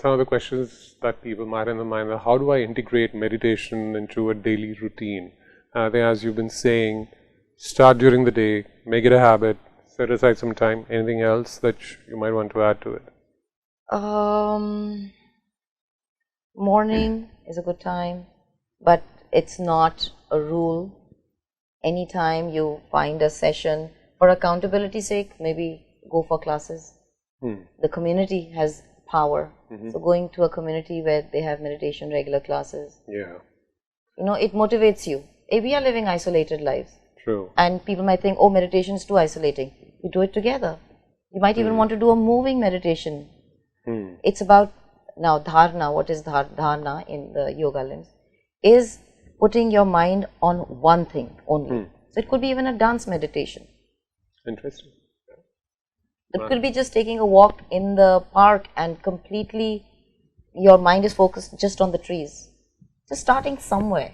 some of the questions that people might have in mind are, how do I integrate meditation into a daily routine? I think, as you've been saying, start during the day, make it a habit, set aside some time. Anything else that you might want to add to it? Morning is a good time, but it's not a rule. Anytime you find a session, for accountability's sake, maybe go for classes. The community has power. So going to a community where they have meditation, regular classes. Yeah. You know, it motivates you. We are living isolated lives. True. And people might think, oh, meditation is too isolating. You do it together. You might even want to do a moving meditation. It's about, now dharana, what is dharana in the yoga limbs, is putting your mind on one thing only. So it could be even a dance meditation. Interesting. It could be just taking a walk in the park and completely your mind is focused just on the trees. Just starting somewhere.